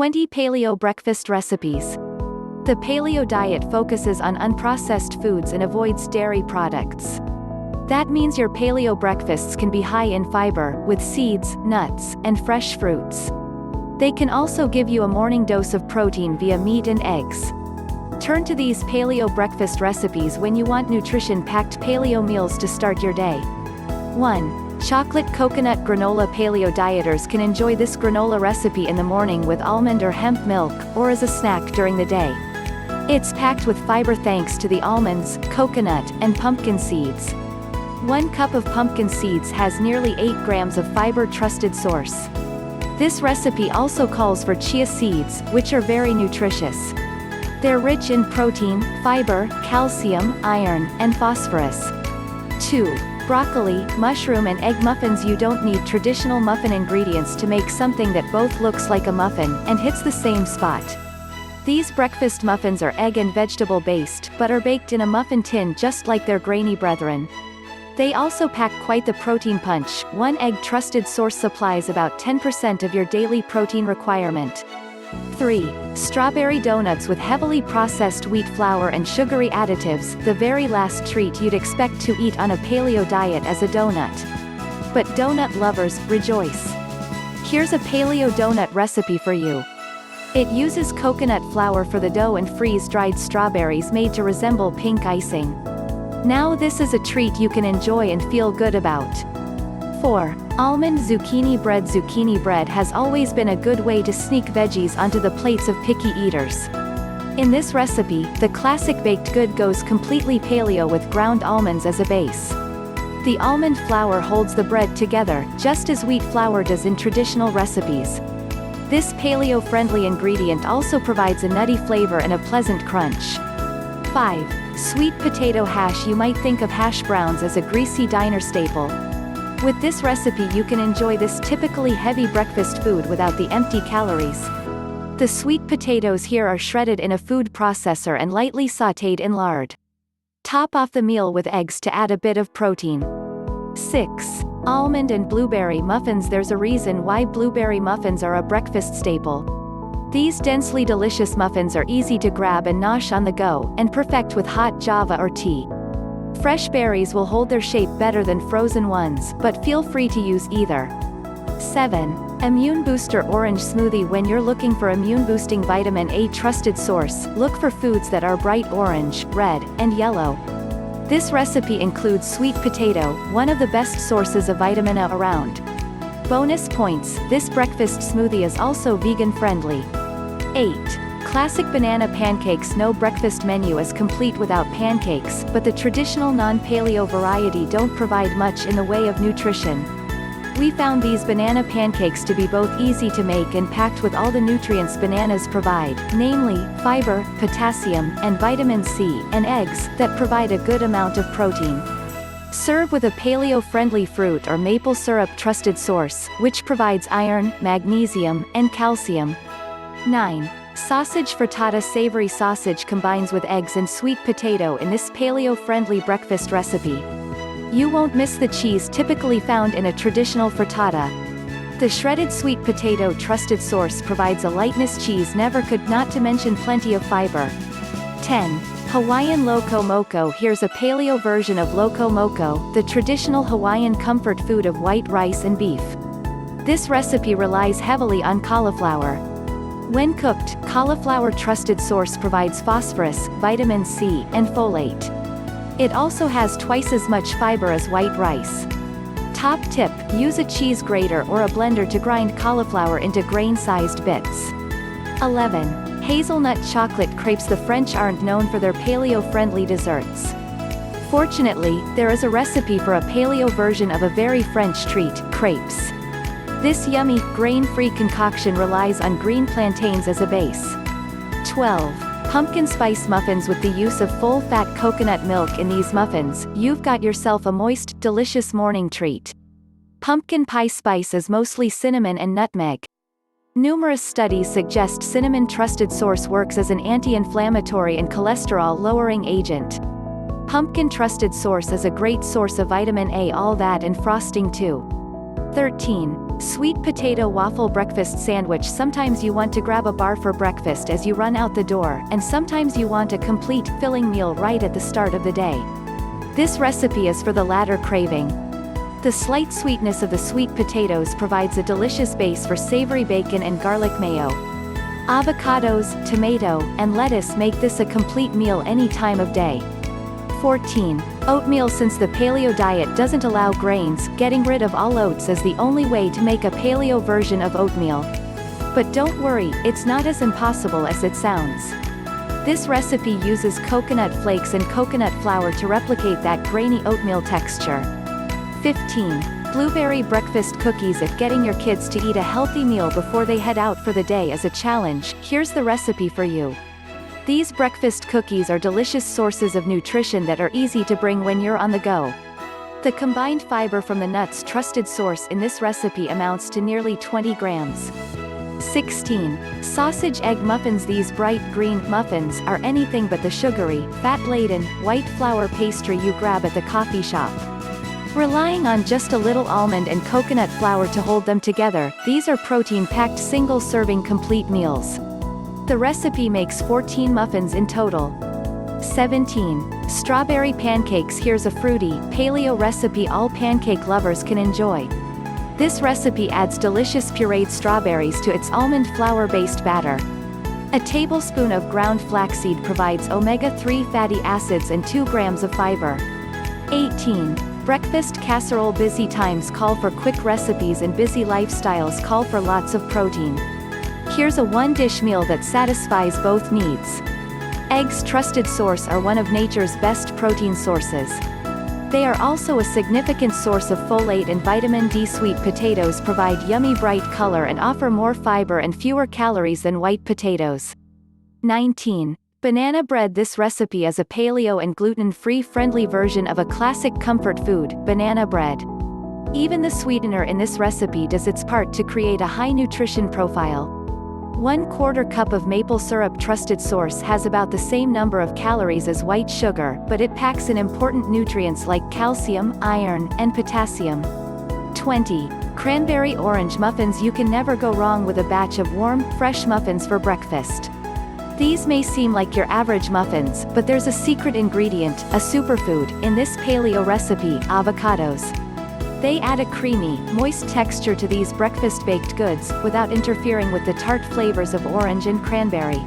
20 Paleo Breakfast Recipes. The paleo diet focuses on unprocessed foods and avoids dairy products. That means your paleo breakfasts can be high in fiber, with seeds, nuts, and fresh fruits. They can also give you a morning dose of protein via meat and eggs. Turn to these paleo breakfast recipes when you want nutrition-packed paleo meals to start your day. 1. Chocolate coconut granola. Paleo dieters can enjoy this granola recipe in the morning with almond or hemp milk, or as a snack during the day. It's packed with fiber thanks to the almonds, coconut, and pumpkin seeds. 1 cup of pumpkin seeds has nearly 8 grams of fiber. Trusted source. This recipe also calls for chia seeds, which are very nutritious. They're rich in protein, fiber, calcium, iron, and phosphorus. 2. Broccoli, mushroom and egg muffins. You don't need traditional muffin ingredients to make something that both looks like a muffin, and hits the same spot. These breakfast muffins are egg and vegetable based, but are baked in a muffin tin just like their grainy brethren. They also pack quite the protein punch. 1 egg. Trusted source supplies about 10% of your daily protein requirement. 3. Strawberry donuts with heavily processed wheat flour and sugary additives, the very last treat you'd expect to eat on a paleo diet as a donut. But donut lovers, rejoice! Here's a paleo donut recipe for you. It uses coconut flour for the dough and freeze-dried strawberries made to resemble pink icing. Now this is a treat you can enjoy and feel good about. 4. Almond zucchini bread. Zucchini bread has always been a good way to sneak veggies onto the plates of picky eaters. In this recipe, the classic baked good goes completely paleo with ground almonds as a base. The almond flour holds the bread together, just as wheat flour does in traditional recipes. This paleo-friendly ingredient also provides a nutty flavor and a pleasant crunch. 5. Sweet potato hash. You might think of hash browns as a greasy diner staple. With this recipe you can enjoy this typically heavy breakfast food without the empty calories. The sweet potatoes here are shredded in a food processor and lightly sautéed in lard. Top off the meal with eggs to add a bit of protein. 6. Almond and blueberry muffins. There's a reason why blueberry muffins are a breakfast staple. These densely delicious muffins are easy to grab and nosh on the go, and perfect with hot java or tea. Fresh berries will hold their shape better than frozen ones, but feel free to use either. 7. Immune Booster Orange Smoothie. When you're looking for immune-boosting vitamin A trusted source, look for foods that are bright orange, red, and yellow. This recipe includes sweet potato, one of the best sources of vitamin A around. Bonus points, this breakfast smoothie is also vegan-friendly. 8. Classic banana pancakes. No breakfast menu is complete without pancakes, but the traditional non-paleo variety don't provide much in the way of nutrition. We found these banana pancakes to be both easy to make and packed with all the nutrients bananas provide, namely, fiber, potassium, and vitamin C, and eggs, that provide a good amount of protein. Serve with a paleo-friendly fruit or maple syrup trusted source, which provides iron, magnesium, and calcium. 9. Sausage frittata. Savory sausage combines with eggs and sweet potato in this paleo-friendly breakfast recipe. You won't miss the cheese typically found in a traditional frittata. The shredded sweet potato trusted source provides a lightness cheese never could, not to mention plenty of fiber. 10. Hawaiian loco moco. Here's a paleo version of loco moco, the traditional Hawaiian comfort food of white rice and beef. This recipe relies heavily on cauliflower. When cooked, cauliflower trusted source provides phosphorus, vitamin C, and folate. It also has twice as much fiber as white rice. Top tip, use a cheese grater or a blender to grind cauliflower into grain-sized bits. 11. Hazelnut chocolate crepes. The French aren't known for their paleo-friendly desserts. Fortunately, there is a recipe for a paleo version of a very French treat, crepes. This yummy, grain-free concoction relies on green plantains as a base. 12. Pumpkin spice muffins. With the use of full-fat coconut milk in these muffins, you've got yourself a moist, delicious morning treat. Pumpkin pie spice is mostly cinnamon and nutmeg. Numerous studies suggest cinnamon trusted source works as an anti-inflammatory and cholesterol-lowering agent. Pumpkin trusted source is a great source of vitamin A. All that and frosting too. 13. Sweet potato waffle breakfast sandwich. Sometimes you want to grab a bar for breakfast as you run out the door, and sometimes you want a complete, filling meal right at the start of the day. This recipe is for the latter craving. The slight sweetness of the sweet potatoes provides a delicious base for savory bacon and garlic mayo. Avocados, tomato, and lettuce make this a complete meal any time of day. 14. Oatmeal. Since the paleo diet doesn't allow grains, getting rid of all oats is the only way to make a paleo version of oatmeal. But don't worry, it's not as impossible as it sounds. This recipe uses coconut flakes and coconut flour to replicate that grainy oatmeal texture. 15. Blueberry breakfast cookies. If getting your kids to eat a healthy meal before they head out for the day is a challenge, here's the recipe for you. These breakfast cookies are delicious sources of nutrition that are easy to bring when you're on the go. The combined fiber from the nuts' trusted source in this recipe amounts to nearly 20 grams. 16. Sausage egg muffins. These bright green muffins are anything but the sugary, fat-laden, white flour pastry you grab at the coffee shop. Relying on just a little almond and coconut flour to hold them together, these are protein-packed single-serving complete meals. The recipe makes 14 muffins in total. 17. Strawberry pancakes. Here's a fruity, paleo recipe all pancake lovers can enjoy. This recipe adds delicious pureed strawberries to its almond flour-based batter. A tablespoon of ground flaxseed provides omega-3 fatty acids and 2 grams of fiber. 18. Breakfast casserole. Busy times call for quick recipes and busy lifestyles call for lots of protein. Here's a one-dish meal that satisfies both needs. Eggs. Trusted source are one of nature's best protein sources. They are also a significant source of folate and vitamin D. Sweet potatoes provide yummy bright color and offer more fiber and fewer calories than white potatoes. 19. Banana bread. This recipe is a paleo and gluten-free friendly version of a classic comfort food, banana bread. Even the sweetener in this recipe does its part to create a high nutrition profile. 1/4 cup of maple syrup. Trusted source has about the same number of calories as white sugar, but it packs in important nutrients like calcium, iron, and potassium. 20. Cranberry orange muffins. You can never go wrong with a batch of warm, fresh muffins for breakfast. These may seem like your average muffins, but there's a secret ingredient, a superfood, in this paleo recipe: avocados. They add a creamy, moist texture to these breakfast baked goods, without interfering with the tart flavors of orange and cranberry.